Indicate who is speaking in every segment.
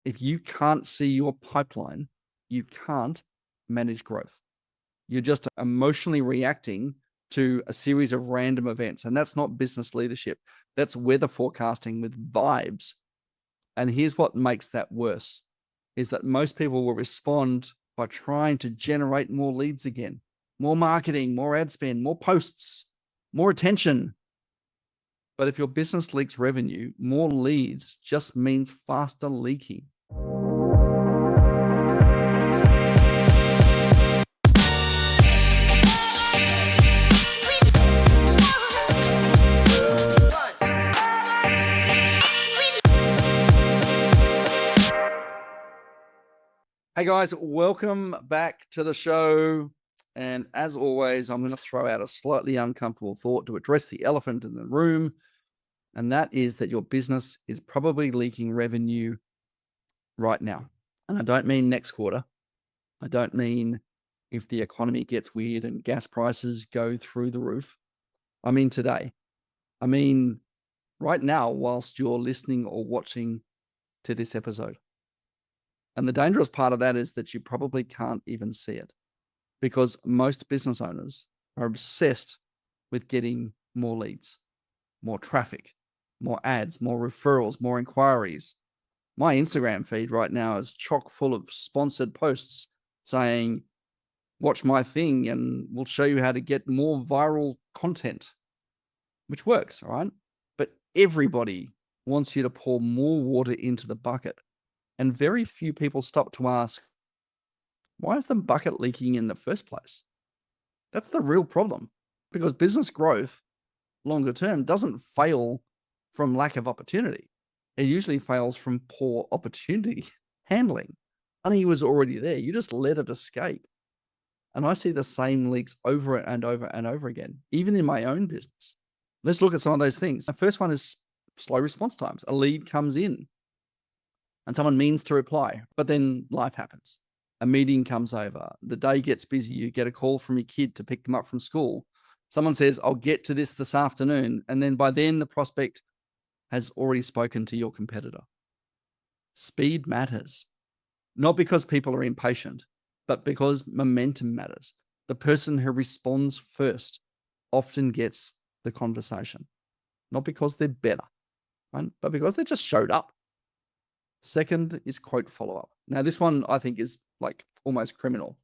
Speaker 1: If you can't see your pipeline, you can't manage growth. You're just emotionally reacting to a series of random events. And that's not business leadership. That's weather forecasting with vibes. And here's what makes that worse, is that most people will respond by trying to generate more leads again, more marketing, more ad spend, more posts, more attention. But if your business leaks revenue, more leads just means faster leaking. Hey guys, welcome back to the show. And as always, I'm going to throw out a slightly uncomfortable thought to address the elephant in the room. And that is that your business is probably leaking revenue right now. And I don't mean next quarter. I don't mean if the economy gets weird and gas prices go through the roof. I mean today. I mean right now, whilst you're listening or watching to this episode. And the dangerous part of that is that you probably can't even see it, because most business owners are obsessed with getting more leads, more traffic, more ads, more referrals, more inquiries. My Instagram feed right now is chock full of sponsored posts saying, watch my thing and we'll show you how to get more viral content, which works, all right? But everybody wants you to pour more water into the bucket. And very few people stop to ask, why is the bucket leaking in the first place? That's the real problem, because business growth, longer term, doesn't fail from lack of opportunity. It usually fails from poor opportunity handling. Money was already there. You just let it escape. And I see the same leaks over and over and over again, even in my own business. Let's look at some of those things. The first one is slow response times. A lead comes in and someone means to reply, but then life happens. A meeting comes over, the day gets busy, you get a call from your kid to pick them up from school. Someone says, I'll get to this afternoon. And then by then the prospect has already spoken to your competitor. Speed matters, not because people are impatient, but because momentum matters. The person who responds first often gets the conversation, not because they're better, right? But because they just showed up. Second is quote follow-up. Now, this one I think is like almost criminal,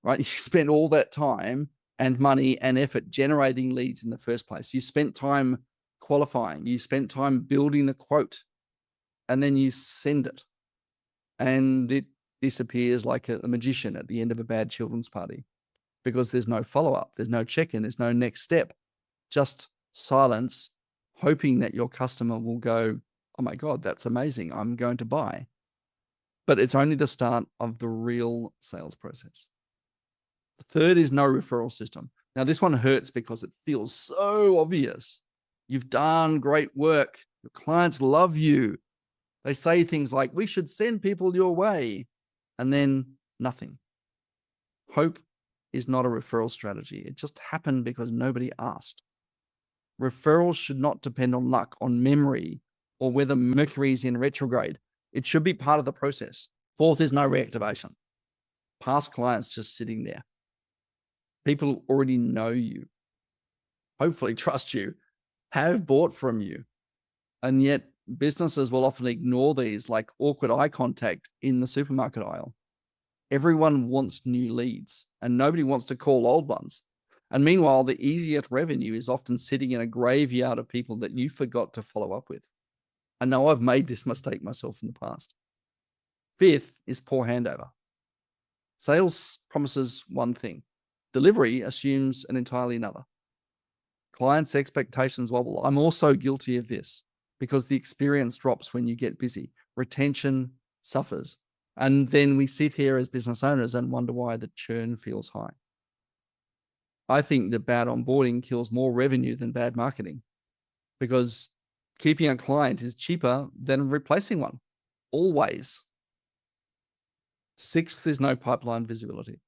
Speaker 1: right? You spend all that time and money and effort generating leads in the first place. You spent time qualifying. You spent time building the quote, and then you send it. And it disappears like a magician at the end of a bad children's party, because there's no follow-up. There's no check-in. There's no next step. Just silence, hoping that your customer will go, oh my God, that's amazing, I'm going to buy. But it's only the start of the real sales process. The third is no referral system. Now, this one hurts because it feels so obvious. You've done great work. Your clients love you. They say things like, we should send people your way, and then nothing. Hope is not a referral strategy. It just happened because nobody asked. Referrals should not depend on luck, on memory, or whether Mercury is in retrograde. It should be part of the process. Fourth is no reactivation. Past clients just sitting there. People already know you, hopefully trust you, have bought from you. And yet businesses will often ignore these, like awkward eye contact in the supermarket aisle. Everyone wants new leads and nobody wants to call old ones. And meanwhile, the easiest revenue is often sitting in a graveyard of people that you forgot to follow up with. I know I've made this mistake myself in the past. Fifth is poor handover. Sales promises one thing. Delivery assumes an entirely another. Clients' expectations wobble. I'm also guilty of this, because the experience drops when you get busy. Retention suffers. And then we sit here as business owners and wonder why the churn feels high. I think that bad onboarding kills more revenue than bad marketing, because keeping a client is cheaper than replacing one, always. Sixth is no pipeline visibility.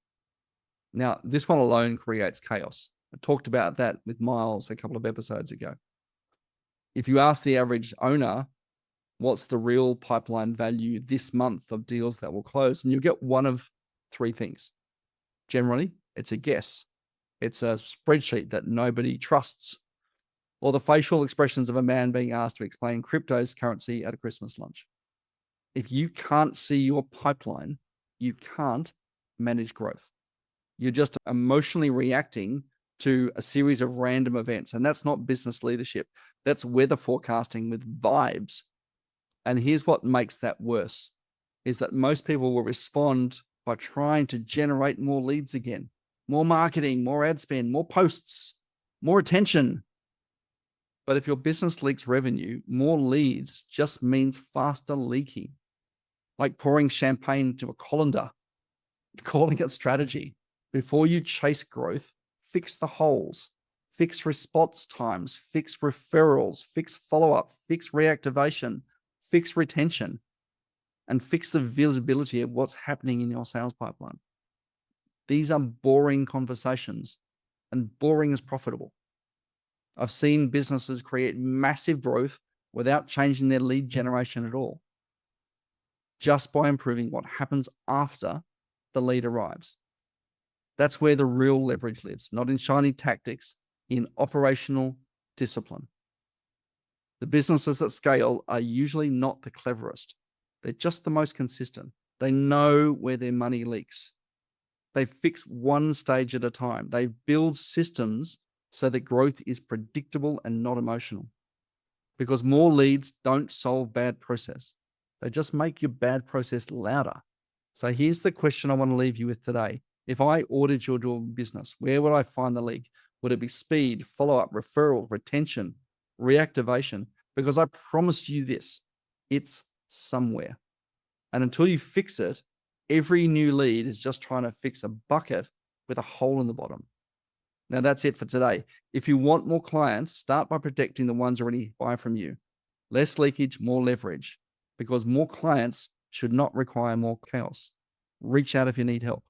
Speaker 1: Now, this one alone creates chaos. I talked about that with Miles a couple of episodes ago. If you ask the average owner What's the real pipeline value this month of deals that will close? And you'll get one of three things. Generally, it's a guess. It's a spreadsheet that nobody trusts, or the facial expressions of a man being asked to explain crypto's currency at a Christmas lunch. If you can't see your pipeline, you can't manage growth. You're just emotionally reacting to a series of random events. And that's not business leadership. That's weather forecasting with vibes. And here's what makes that worse, is that most people will respond by trying to generate more leads again, more marketing, more ad spend, more posts, more attention. But if your business leaks revenue, more leads just means faster leaking, like pouring champagne into a colander, calling it strategy. Before you chase growth, fix the holes, fix response times, fix referrals, fix follow-up, fix reactivation, fix retention, and fix the visibility of what's happening in your sales pipeline. These are boring conversations, and boring is profitable. I've seen businesses create massive growth without changing their lead generation at all, just by improving what happens after the lead arrives. That's where the real leverage lives, not in shiny tactics, in operational discipline. The businesses that scale are usually not the cleverest. They're just the most consistent. They know where their money leaks. They fix one stage at a time. They build systems so that growth is predictable and not emotional. Because more leads don't solve bad process. They just make your bad process louder. So here's the question I want to leave you with today. If I ordered your business, where would I find the leak? Would it be speed, follow-up, referral, retention, reactivation? Because I promise you this, it's somewhere. And until you fix it, every new lead is just trying to fix a bucket with a hole in the bottom. Now that's it for today. If you want more clients, start by protecting the ones already buy from you. Less leakage, more leverage, because more clients should not require more chaos. Reach out if you need help.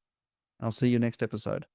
Speaker 1: I'll see you next episode.